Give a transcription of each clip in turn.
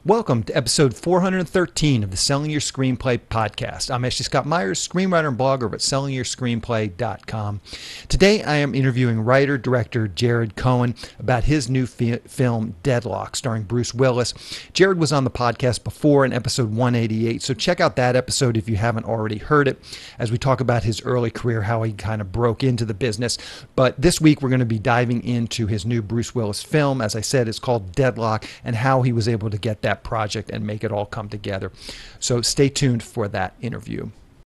Welcome to episode 413 of the Selling Your Screenplay podcast. I'm Ashley Scott Meyers, screenwriter and blogger at sellingyourscreenplay.com. Today I am interviewing writer-director Jared Cohn about his new film Deadlock, starring Bruce Willis. Jared was on the podcast before in episode 188, so check out that episode if you haven't already heard it, as we talk about his early career, how he kind of broke into the business. But this week we're going to be diving into his new Bruce Willis film. As I said, it's called Deadlock, and how he was able to get that project and make it all come together. So stay tuned for that interview.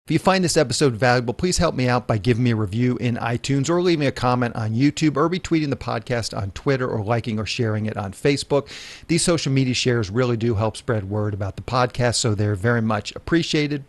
If you find this episode valuable, please help me out by giving me a review in iTunes or leaving a comment on YouTube or retweeting the podcast on Twitter or liking or sharing it on Facebook. These social media shares really do help spread word about the podcast, so they're very much appreciated.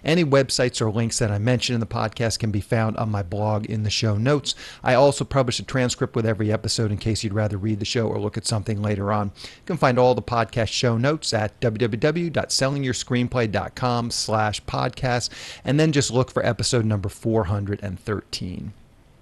Any websites or links that I mention in the podcast can be found on my blog in the show notes. I also publish a transcript with every episode in case you'd rather read the show or look at something later on. You can find all the podcast show notes at www.sellingyourscreenplay.com/podcast. And then just look for episode number 413.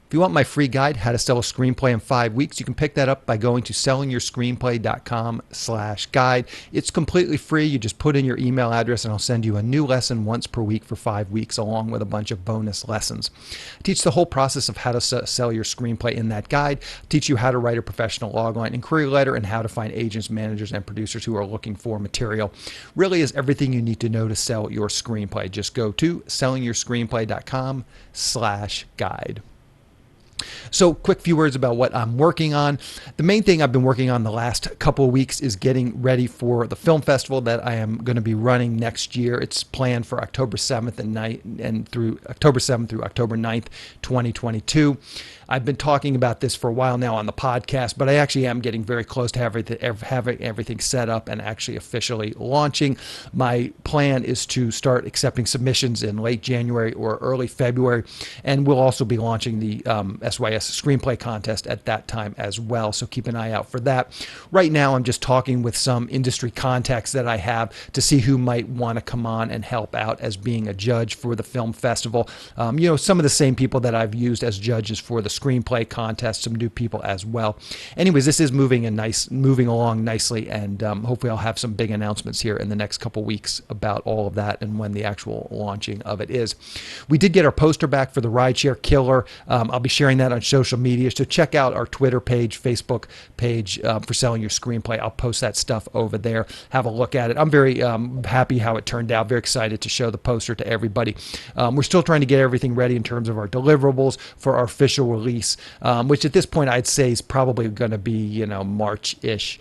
If you want my free guide, How to Sell a Screenplay in 5 Weeks, you can pick that up by going to sellingyourscreenplay.com/guide. It's completely free. You just put in your email address and I'll send you a new lesson once per week for 5 weeks, along with a bunch of bonus lessons. I teach the whole process of how to sell your screenplay in that guide. I teach you how to write a professional logline inquiry letter and how to find agents, managers, and producers who are looking for material. Really is everything you need to know to sell your screenplay. Just go to sellingyourscreenplay.com/guide. So quick few words about what I'm working on. The main thing I've been working on the last couple of weeks is getting ready for the film festival that I am going to be running next year. It's planned for October 7th and through October 7th through October 9th, 2022. I've been talking about this for a while now on the podcast, but I actually am getting very close to having everything set up and actually officially launching. My plan is to start accepting submissions in late January or early February, and we'll also be launching the SYS Screenplay contest at that time as well, so keep an eye out for that. Right now, I'm just talking with some industry contacts that I have to see who might want to come on and help out as being a judge for the film festival. Some of the same people that I've used as judges for the Screenplay contest, some new people as well. Anyways, this is moving along nicely, and hopefully I'll have some big announcements here in the next couple weeks about all of that and when the actual launching of it is. We did get our poster back for the Rideshare Killer. I'll be sharing that on social media, so check out our Twitter page, Facebook page for Selling Your Screenplay. I'll post that stuff over there. Have a look at it. I'm very happy how it turned out. Very excited to show the poster to everybody. We're still trying to get everything ready in terms of our deliverables for our official release, which at this point I'd say is probably going to be, March-ish.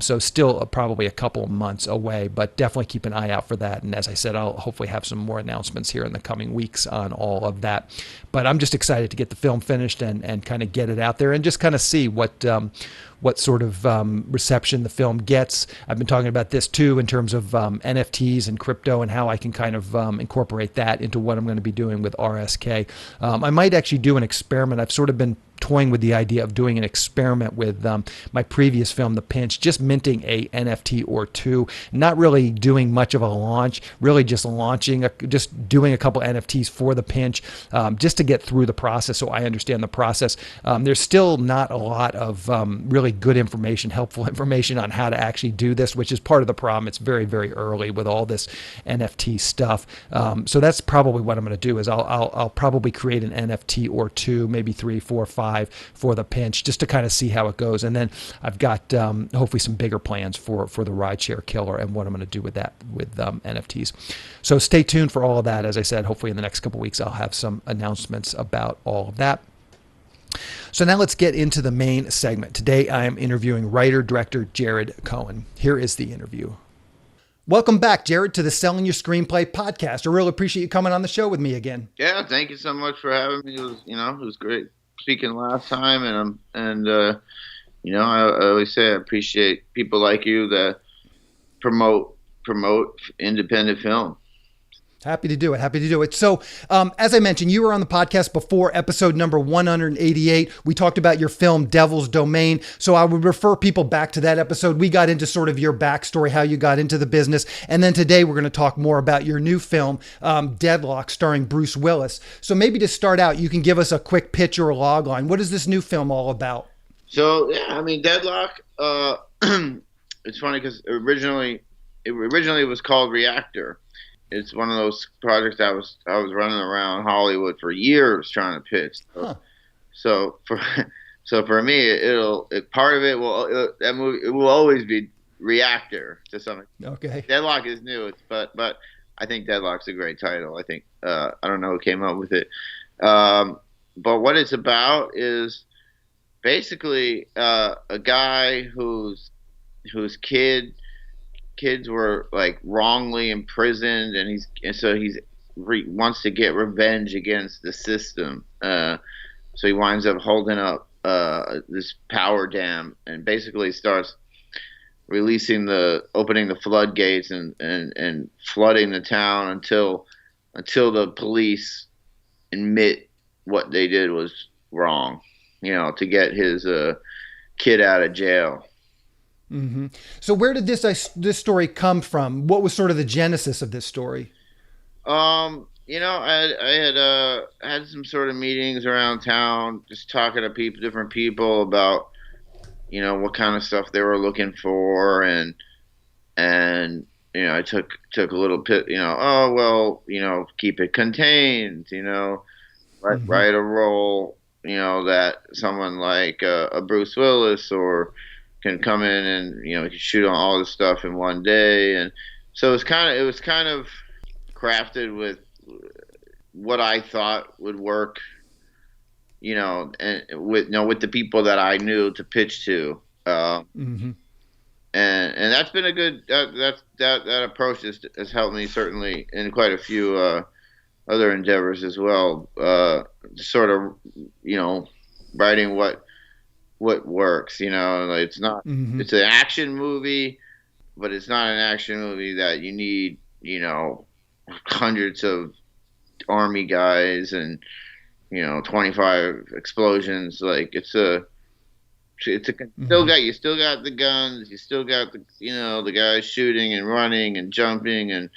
So still probably a couple of months away, but definitely keep an eye out for that. And as I said, I'll hopefully have some more announcements here in the coming weeks on all of that. But I'm just excited to get the film finished and kind of get it out there and just kind of see what sort of reception the film gets. I've been talking about this too in terms of NFTs and crypto and how I can kind of incorporate that into what I'm going to be doing with RSK. I might actually do an experiment. I've sort of been toying with the idea of doing an experiment with my previous film, The Pinch, just minting a NFT or two, not really doing much of a launch, really just just doing a couple NFTs for The Pinch, just to get through the process so I understand the process. There's still not a lot of really good information, helpful information on how to actually do this, which is part of the problem. It's very, very early with all this NFT stuff. So that's probably what I'm going to do is I'll probably create an NFT or two, maybe 3, 4, 5 for The Pinch, just to kind of see how it goes. And then I've got hopefully some bigger plans for the Rideshare Killer and what I'm going to do with that with NFTs. So stay tuned for all of that. As I said, hopefully in the next couple of weeks I'll have some announcements about all of that. So now let's get into the main segment. Today I am interviewing writer-director Jared Cohn. Here is the interview. Welcome back, Jared, to the Selling Your Screenplay podcast. I really appreciate you coming on the show with me again. Yeah, thank you so much for having me. It was great speaking last time, and I always say I appreciate people like you that promote independent film. Happy to do it. So, as I mentioned, you were on the podcast before, episode number 188. We talked about your film, Devil's Domain. So I would refer people back to that episode. We got into sort of your backstory, how you got into the business. And then today we're going to talk more about your new film, Deadlock, starring Bruce Willis. So maybe to start out, you can give us a quick pitch or a log line. What is this new film all about? So, Deadlock, it's funny because originally originally was called Reactor. It's one of those projects I was running around Hollywood for years trying to pitch. Huh. So for so for me, part of it will that movie it will always be Reactor to some extent. Okay. Deadlock is new, but I think Deadlock's a great title. I think I don't know who came up with it, but what it's about is basically a guy whose kids were like wrongly imprisoned, and so he's wants to get revenge against the system. So he winds up holding up this power dam and basically starts opening the floodgates and flooding the town until the police admit what they did was wrong, to get his kid out of jail. Mm-hmm. So where did this story come from? What was sort of the genesis of this story? I had some sort of meetings around town, just talking to different people about, what kind of stuff they were looking for, and I took a little bit, keep it contained, write a role, that someone like a Bruce Willis or can come in and he can shoot on all this stuff in one day, and so it was kind of crafted with what I thought would work, and with the people that I knew to pitch to, and that's been a good that approach has helped me certainly in quite a few other endeavors as well, sort of writing what works, it's not it's an action movie, but it's not an action movie that you need hundreds of army guys and 25 explosions. Like still got the guns, you still got the guys shooting and running and jumping and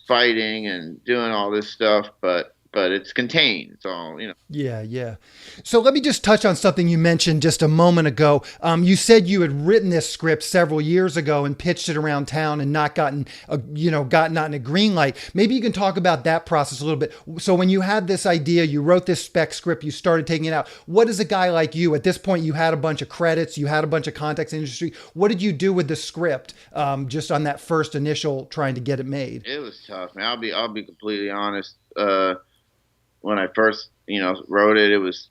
fighting and doing all this stuff, but it's contained. It's all, Yeah. So let me just touch on something you mentioned just a moment ago. You said you had written this script several years ago and pitched it around town and not gotten a green light. Maybe you can talk about that process a little bit. So when you had this idea, you wrote this spec script, you started taking it out. What is a guy like you? At this point, you had a bunch of credits, you had a bunch of contacts in the industry. What did you do with the script just on that first initial trying to get it made? It was tough, man. I'll be completely honest. When I first, wrote it, I was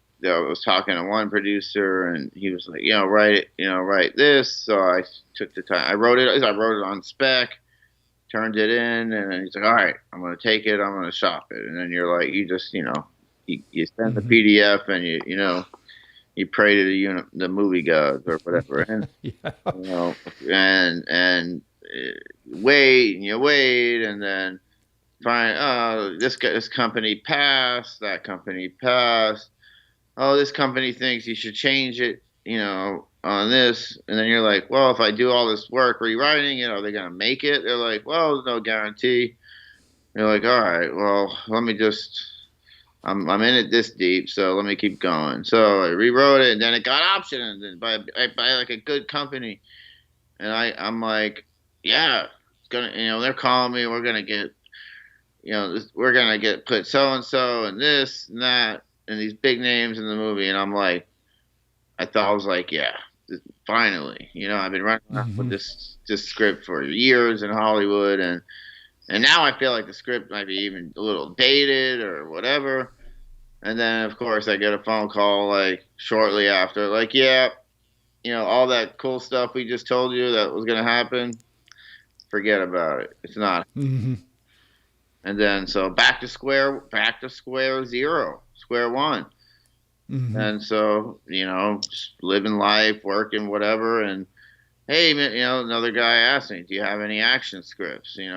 talking to one producer, and he was like, write this. So I took the time. I wrote it on spec, turned it in, and then he's like, all right, I'm going to take it. I'm going to shop it. And then you're like, you just, you send the PDF, and you pray to the movie gods or whatever, and and wait, and you wait, and then fine. This company passed. That company passed. Oh, this company thinks you should change it, on this. And then you're like, well, if I do all this work rewriting it, are they going to make it? They're like, well, there's no guarantee. You're like, all right, well, let me just, I'm in it this deep, so let me keep going. So I rewrote it, and then it got optioned by like a good company. And I'm like, yeah, it's gonna, they're calling me. We're gonna get, we're gonna put so and so and this and that and these big names in the movie. And I'm like, I was like, yeah, finally, I've been running around with this script for years in Hollywood, and now I feel like the script might be even a little dated or whatever. And then of course I get a phone call like shortly after, like, yeah, all that cool stuff we just told you that was gonna happen, forget about it. It's not. And then so back to square zero, square one. And so, just living life, working, whatever. And hey, man, another guy asked me, do you have any action scripts? And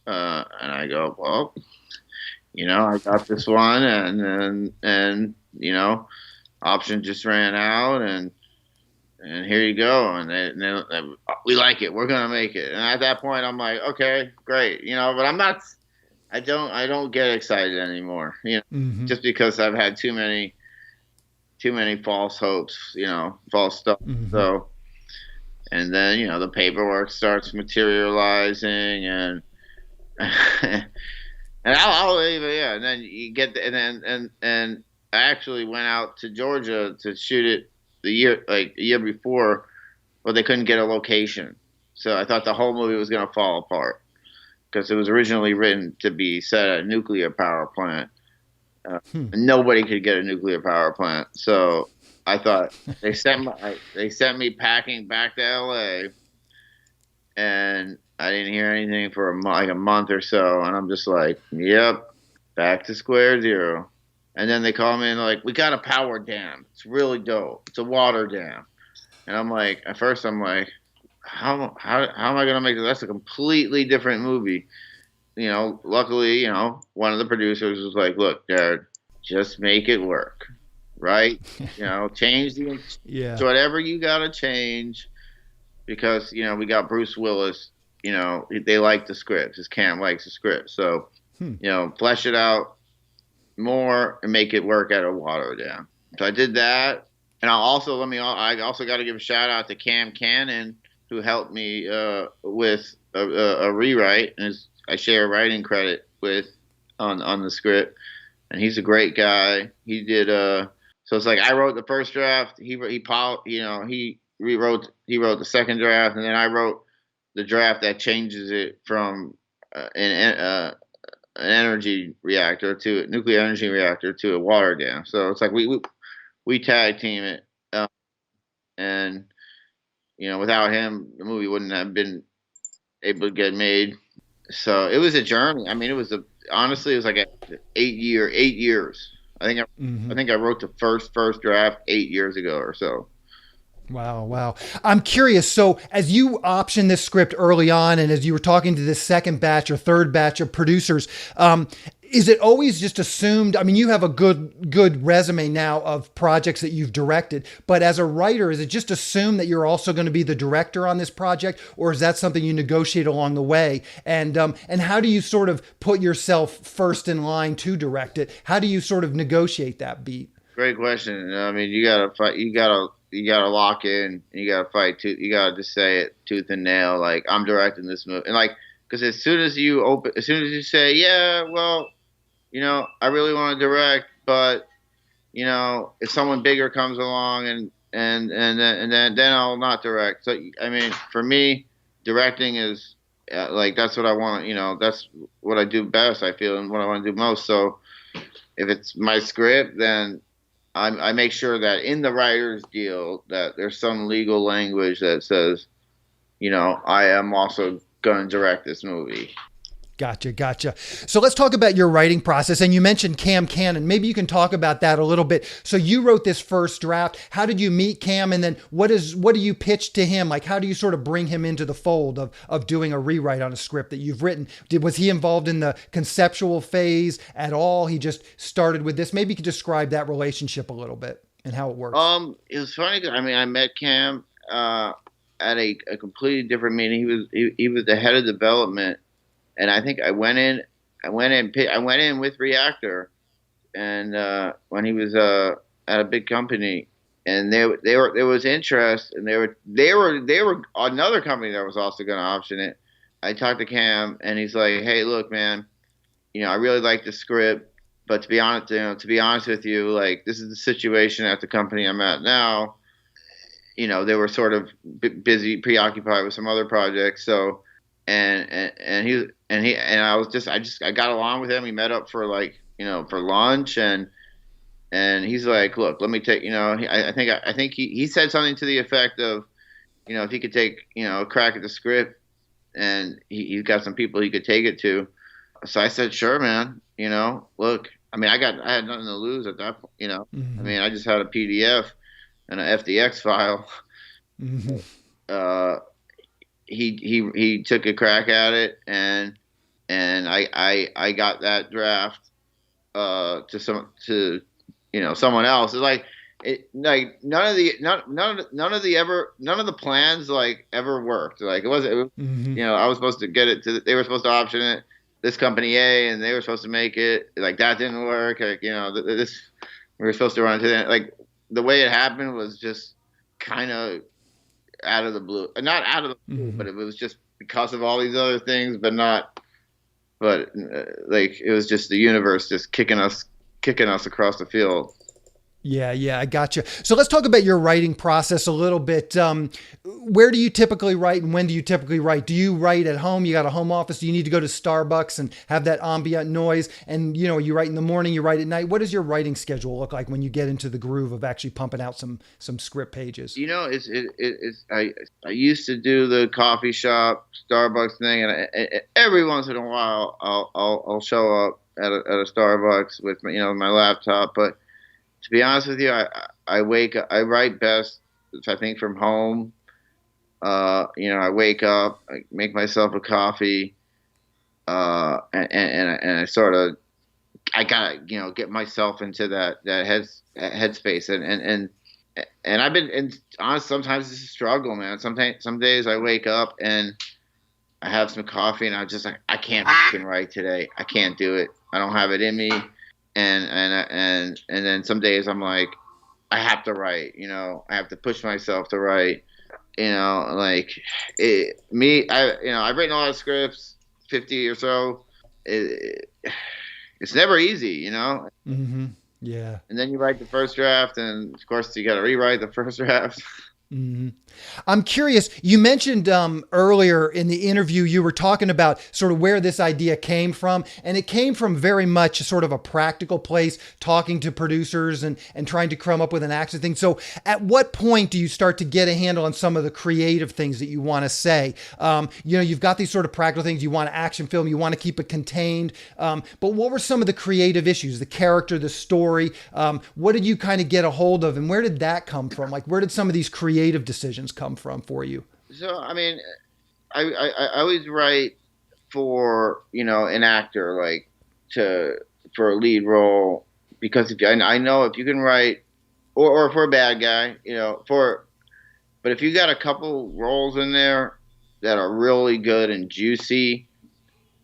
I go, well, I got this one, and option just ran out, and here you go. And they, we like it. We're going to make it. And at that point, I'm like, okay, great. But I'm not, I don't get excited anymore, just because I've had too many false hopes, false stuff. So And then, you know, the paperwork starts materializing, and and I'll even, yeah, and then you get the, and then and I actually went out to Georgia to shoot it the year before, but they couldn't get a location. So I thought the whole movie was going to fall apart because it was originally written to be set at a nuclear power plant. Nobody could get a nuclear power plant. So I thought they sent me packing back to LA, and I didn't hear anything for like a month or so, and I'm just like, yep, back to square zero. And then they call me and they're like, we got a power dam. It's really dope. It's a water dam. And I'm like, at first I'm like, how am I gonna make this? That's a completely different movie. You know, luckily, you know, one of the producers was like, look, Jared, just make it work, right? You know, change the Yeah. whatever you gotta change, because, you know, we got Bruce Willis. You know, they like the script. His Cam likes the script, so you know, flesh it out more and make it work at a water dam. So I did that, and I also got to give a shout out to Cam Cannon, who helped me with a rewrite, and I share a writing credit with on the script, and he's a great guy. He did so it's like I wrote the first draft. He rewrote the second draft, and then I wrote the draft that changes it from an energy reactor to a nuclear energy reactor to a water dam. So it's like we tag team it, and you know, without him, the movie wouldn't have been able to get made. So it was a journey. I mean, honestly, it was like 8 years. I think I wrote the first draft 8 years ago or so. Wow, wow. I'm curious. So, as you optioned this script early on, and as you were talking to this second batch or third batch of producers, is it always just assumed? I mean, you have a good resume now of projects that you've directed, but as a writer, is it just assumed that you're also going to be the director on this project, or is that something you negotiate along the way? And how do you sort of put yourself first in line to direct it? How do you sort of negotiate that beat? Great question. I mean, you gotta fight. You gotta lock in. And you gotta fight. You gotta just say it tooth and nail. Like, I'm directing this movie, and like, because as soon as you say, yeah, well, you know, I really want to direct, but you know, if someone bigger comes along, and then I'll not direct. So I mean, for me, directing is like, that's what I want. You know, that's what I do best, I feel, and what I want to do most. So if it's my script, then I make sure that in the writer's deal that there's some legal language that says, you know, I am also going to direct this movie. Gotcha. So let's talk about your writing process. And you mentioned Cam Cannon. Maybe you can talk about that a little bit. So you wrote this first draft. How did you meet Cam? And then what do you pitch to him? Like, how do you sort of bring him into the fold of doing a rewrite on a script that you've written? Was he involved in the conceptual phase at all? He just started with this. Maybe you could describe that relationship a little bit and how it works. It was funny 'cause, I mean, I met Cam at a completely different meeting. He was the head of development. And I think I went in with Reactor, and when he was at a big company, and there was interest, and they were another company that was also going to option it. I talked to Cam, and he's like, "Hey, look, man, you know, I really like the script, but to be honest with you, like, this is the situation at the company I'm at now. You know, they were sort of busy, preoccupied with some other projects, so." I got along with him. We met up for, like, you know, for lunch, and he's like, look, let me take, you know, I think he said something to the effect of, you know, if he could take, you know, a crack at the script, and he's got some people he could take it to. So I said, sure, man. You know, look, I mean, I had nothing to lose at that point, you know. I mean, I just had a PDF and an FDX file. He took a crack at it, and I got that draft to you know, someone else. It's like, none of the plans, like, ever worked. Like, you know, I was supposed to get it they were supposed to option it, this company A, and they were supposed to make it. Like, that didn't work. Like, you know, we were supposed to run into that. Like, the way it happened was just kind of out of the blue. Not out of the blue, but it was just because of all these other things, but not. But like it was just the universe just kicking us across the field. Yeah, I gotcha. So let's talk about your writing process a little bit. Where do you typically write, and when do you typically write? Do you write at home? You got a home office? Do you need to go to Starbucks and have that ambient noise? And you write in the morning, you write at night. What does your writing schedule look like when you get into the groove of actually pumping out some script pages? I used to do the coffee shop Starbucks thing, and every once in a while I'll show up at a Starbucks with my laptop, but to be honest with you, I write best, I think, from home. I wake up, I make myself a coffee, and I sort of, I gotta, get myself into that headspace, and I've been, and honestly, sometimes it's a struggle, man. Some days I wake up and I have some coffee and I'm just like, I can't fucking write today. I can't do it. I don't have it in me. And then some days I'm like, I have to write, I have to push myself to write, I've written a lot of scripts, 50 or so. It's never early, Mm-hmm. Yeah. And then you write the first draft, and of course you got to rewrite the first draft. Mm-hmm. I'm curious, you mentioned earlier in the interview, you were talking about sort of where this idea came from, and it came from very much sort of a practical place, talking to producers and trying to come up with an action thing. So at what point do you start to get a handle on some of the creative things that you want to say? You've got these sort of practical things, you want an action film, you want to keep it contained, but what were some of the creative issues, the character, the story? What did you kind of get a hold of, and where did that come from? Like, where did some of these creative decisions come from for you? So, I mean, I always write for, an actor, like for a lead role, because I know if you can write, or for a bad guy, but if you got a couple roles in there that are really good and juicy,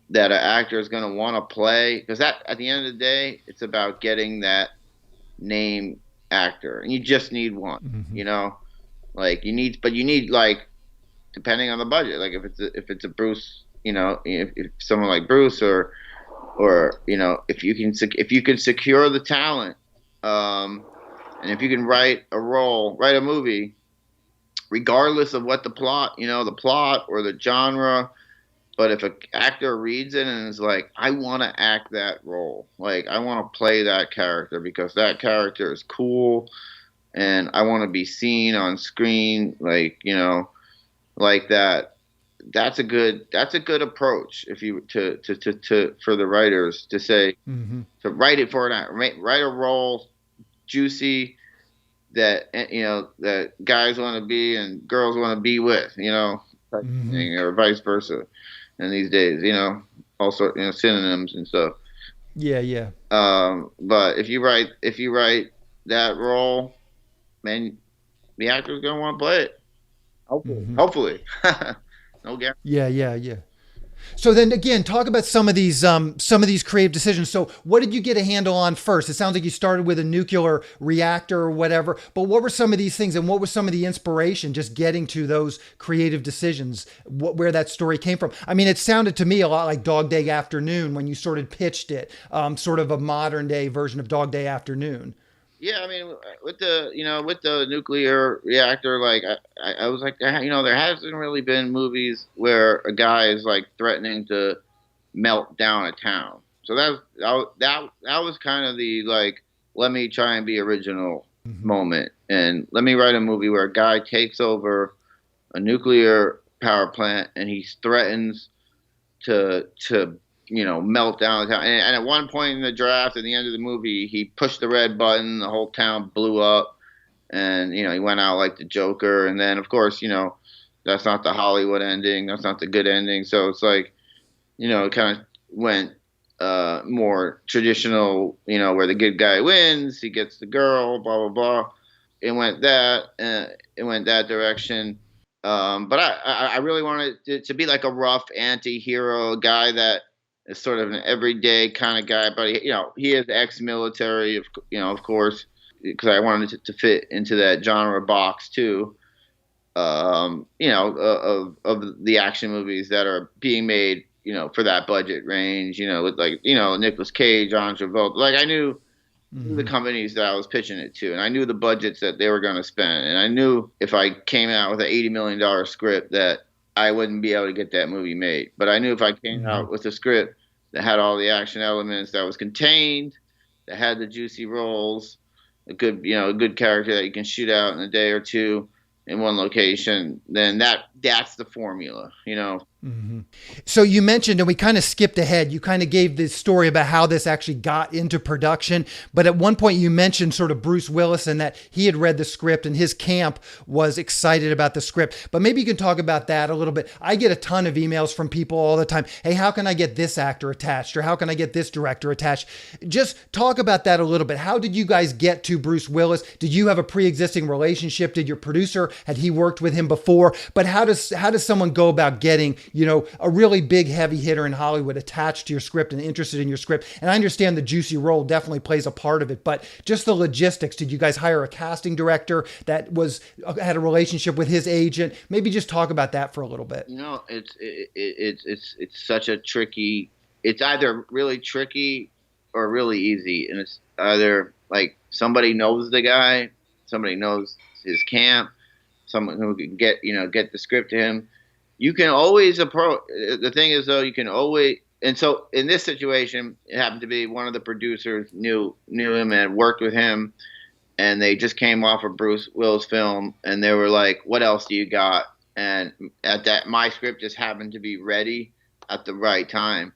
that an actor is going to want to play, because that, at the end of the day, it's about getting that name actor, and you just need one, like you need like, depending on the budget, like if it's a Bruce, if someone like Bruce, or if you can secure the talent, and if you can write a movie, regardless of what the plot or the genre, but if an actor reads it and is like, I want to act that role, like I want to play that character because that character is cool, and I want to be seen on screen, like like that. That's a good approach if you to for the writers to say, to write it for write a role juicy that that guys want to be and girls want to be with, type of thing, or vice versa. And these days, also synonyms and stuff. Yeah. But if you write that role, man, the actor's gonna want to play it. Hopefully. No guarantee. Yeah. So then again, talk about some of these creative decisions. So what did you get a handle on first? It sounds like you started with a nuclear reactor or whatever, but what were some of these things, and what was some of the inspiration just getting to those creative decisions, where that story came from? I mean, it sounded to me a lot like Dog Day Afternoon when you sort of pitched it, sort of a modern day version of Dog Day Afternoon. Yeah, I mean, with the nuclear reactor, like I was like, there hasn't really been movies where a guy is like threatening to melt down a town. So that was kind of the, like, let me try and be original moment, and let me write a movie where a guy takes over a nuclear power plant and he threatens to melt down the town. And at one point in the draft, at the end of the movie, he pushed the red button, the whole town blew up, and he went out like the Joker. And then, of course, that's not the Hollywood ending, that's not the good ending. So it's like, it kind of went more traditional, where the good guy wins, he gets the girl, blah blah blah. It went that direction. But I really wanted it to be like a rough anti-hero, guy that is sort of an everyday kind of guy, but he is ex-military, of course, because I wanted it to fit into that genre box too. of the action movies that are being made, for that budget range, with like, Nicolas Cage, John Travolta. Like I knew the companies that I was pitching it to, and I knew the budgets that they were going to spend, and I knew if I came out with an $80 million script that I wouldn't be able to get that movie made. But I knew if I came out with a script that had all the action elements, that was contained, that had the juicy roles, a good character that you can shoot out in a day or two in one location, then that's the formula, So you mentioned, and we kind of skipped ahead, you kind of gave this story about how this actually got into production. But at one point you mentioned sort of Bruce Willis and that he had read the script and his camp was excited about the script. But maybe you can talk about that a little bit. I get a ton of emails from people all the time. Hey, how can I get this actor attached? Or how can I get this director attached? Just talk about that a little bit. How did you guys get to Bruce Willis? Did you have a pre-existing relationship? Did your producer, had he worked with him before? But how does someone go about getting, a really big heavy hitter in Hollywood attached to your script and interested in your script? And I understand the juicy role definitely plays a part of it, but just the logistics. Did you guys hire a casting director that had a relationship with his agent? Maybe just talk about that for a little bit. It's such a tricky. It's either really tricky or really easy, and it's either like somebody knows the guy, somebody knows his camp, someone who can get the script to him. You can always approach. The thing is, though, you can always. And so in this situation, it happened to be one of the producers knew him and had worked with him, and they just came off of Bruce Willis' film, and they were like, "What else do you got?" And at that, my script just happened to be ready at the right time.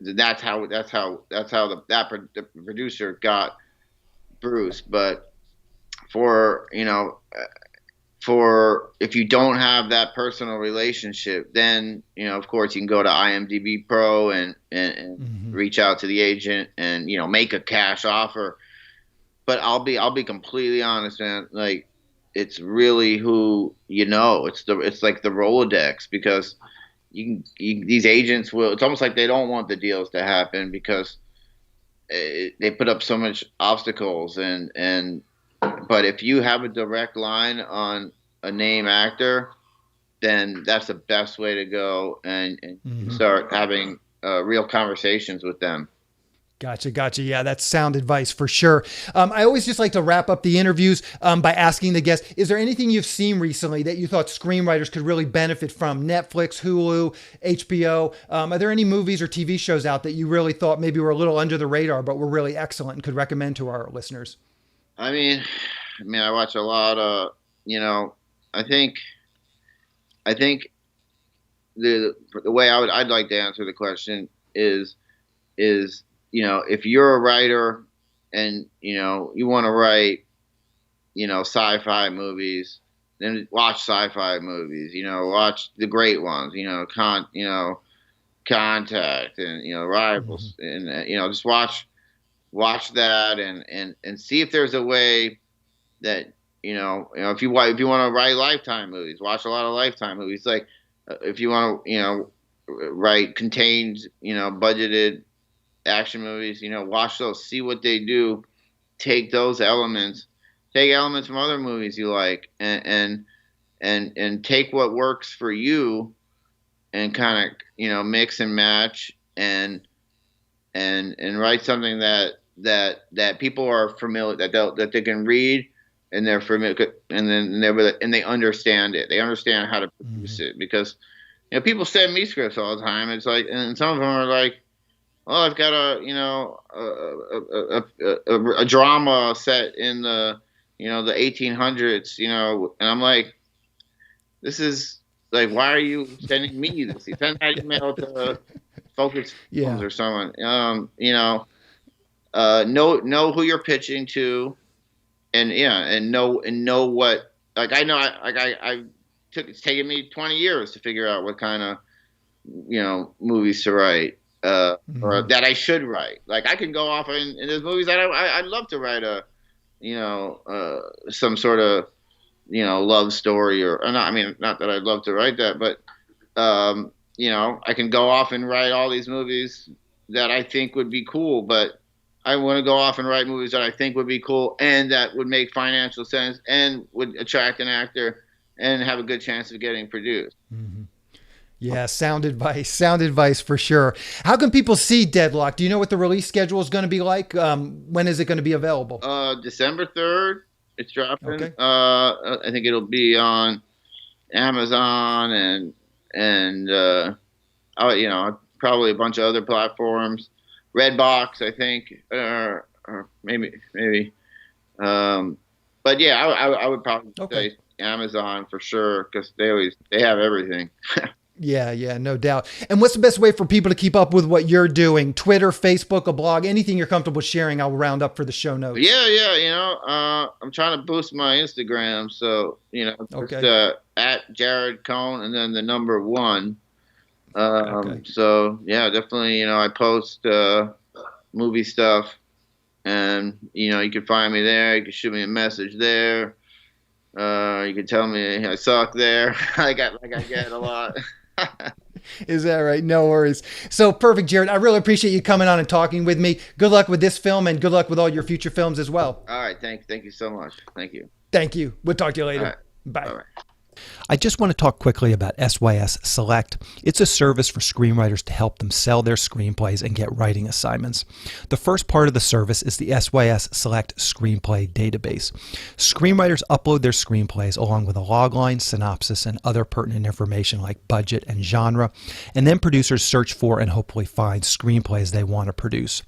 That's how the producer got Bruce. But for if you don't have that personal relationship, then of course you can go to IMDb Pro and reach out to the agent and make a cash offer. But I'll be completely honest, man. Like it's really who it's like the Rolodex, because these agents will. It's almost like they don't want the deals to happen because they put up so much obstacles But if you have a direct line on a name actor, then that's the best way to go and start having real conversations with them. Gotcha. Yeah, that's sound advice for sure. I always just like to wrap up the interviews by asking the guest, is there anything you've seen recently that you thought screenwriters could really benefit from? Netflix, Hulu, HBO? Are there any movies or TV shows out that you really thought maybe were a little under the radar, but were really excellent and could recommend to our listeners? I mean, I watch a lot of, I think the way I'd like to answer the question is, if you're a writer and, you want to write, sci-fi movies, then watch sci-fi movies, watch the great ones, Contact and, Rivals and, just watch that and see if there's a way that, if you want to write Lifetime movies, watch a lot of Lifetime movies. Like if you want to, write contained, budgeted action movies, watch those, see what they do, take elements from other movies you like and take what works for you and kind of, mix and match and write something that people are familiar, that they can read and they're familiar, and they understand it. They understand how to produce it, because people send me scripts all the time. It's like, and some of them are like, "Oh, I've got a drama set in the the 1800s," and I'm like, "This is like, why are you sending me this? You send that email to Focus Films or someone, know who you're pitching to, and know what. Like I know, it's taken me 20 years to figure out what kind of movies to write, or that I should write. Like I can go off and there's movies that I'd love to write some sort of love story or not. I mean, not that I'd love to write that, but I can go off and write all these movies that I think would be cool, but I want to go off and write movies that I think would be cool and that would make financial sense and would attract an actor and have a good chance of getting produced. Mm-hmm. Yeah, sound advice for sure. How can people see Deadlock? Do you know what the release schedule is going to be like? When is it going to be available? December 3rd, it's dropping. Okay. I think it'll be on Amazon and probably a bunch of other platforms. Redbox, I think, or maybe. But yeah, I would probably say Amazon for sure, because they have everything. Yeah, no doubt. And what's the best way for people to keep up with what you're doing? Twitter, Facebook, a blog, anything you're comfortable sharing, I'll round up for the show notes. Yeah. I'm trying to boost my Instagram, so just, at Jared Cohn and then the number 1. So yeah, definitely. I post movie stuff, and you can find me there. You can shoot me a message there. You can tell me I suck there. I get a lot. Is that right? No worries. So perfect, Jared. I really appreciate you coming on and talking with me. Good luck with this film, and good luck with all your future films as well. All right. Thank you so much. Thank you. Thank you. We'll talk to you later. All right. Bye. All right. I just want to talk quickly about SYS Select. It's a service for screenwriters to help them sell their screenplays and get writing assignments. The first part of the service is the SYS Select Screenplay database. Screenwriters upload their screenplays along with a logline, synopsis, and other pertinent information like budget and genre, and then producers search for and hopefully find screenplays they want to produce.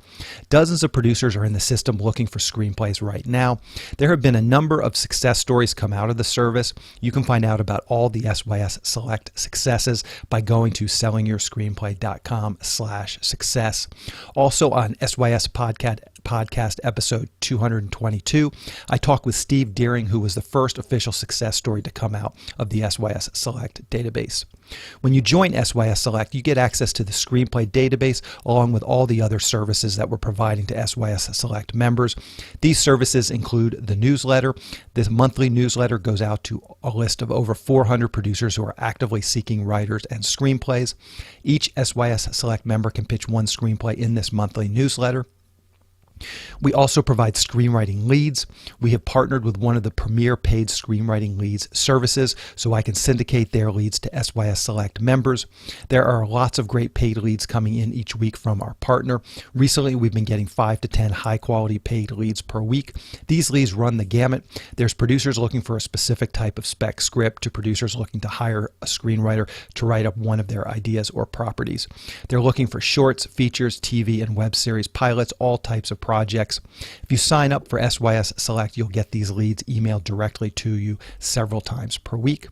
Dozens of producers are in the system looking for screenplays right now. There have been a number of success stories come out of the service. You can find out about all the SYS Select successes by going to sellingyourscreenplay.com/success. Also on SYS podcast episode 222, I talked with Steve Deering, who was the first official success story to come out of the SYS Select database. When you join SYS Select, you get access to the screenplay database along with all the other services that we're providing to SYS Select members. These services include the newsletter. This monthly newsletter goes out to a list of over 400 producers who are actively seeking writers and screenplays. Each SYS Select member can pitch one screenplay in this monthly newsletter. We also provide Screenwriting Leads. We have partnered with one of the premier paid Screenwriting Leads services, so I can syndicate their leads to SYS Select members. There are lots of great paid leads coming in each week from our partner. Recently, we've been getting 5 to 10 high-quality paid leads per week. These leads run the gamut. There's producers looking for a specific type of spec script to producers looking to hire a screenwriter to write up one of their ideas or properties. They're looking for shorts, features, TV, and web series pilots, all types of projects. If you sign up for SYS Select, you'll get these leads emailed directly to you several times per week.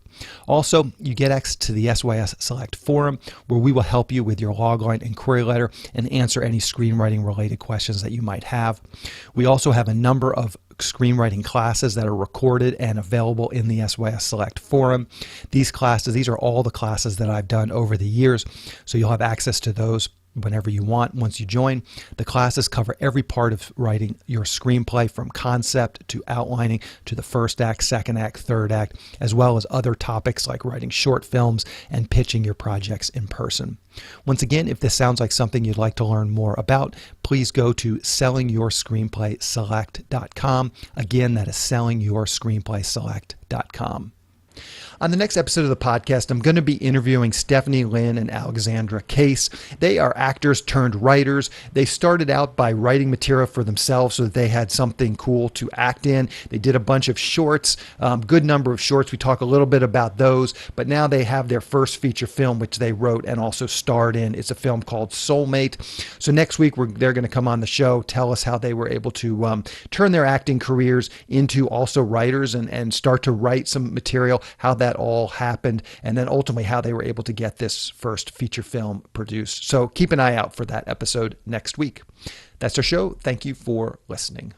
Also, you get access to the SYS Select forum, where we will help you with your logline and query letter and answer any screenwriting related questions that you might have. We also have a number of screenwriting classes that are recorded and available in the SYS Select forum. These are all the classes that I've done over the years, so you'll have access to those whenever you want once you join. The classes cover every part of writing your screenplay, from concept to outlining to the first act, second act, third act, as well as other topics like writing short films and pitching your projects in person. Once again, if this sounds like something you'd like to learn more about, please go to sellingyourscreenplayselect.com. Again, that is sellingyourscreenplayselect.com. On the next episode of the podcast, I'm going to be interviewing Stephanie Lynn and Alexandra Case. They are actors turned writers. They started out by writing material for themselves so that they had something cool to act in. They did a bunch of shorts, good number of shorts. We talk a little bit about those, but now they have their first feature film, which they wrote and also starred in. It's a film called Soulmate. So next week, they're going to come on the show, tell us how they were able to turn their acting careers into also writers and start to write some material, how that all happened, and then ultimately how they were able to get this first feature film produced. So keep an eye out for that episode next week. That's our show. Thank you for listening.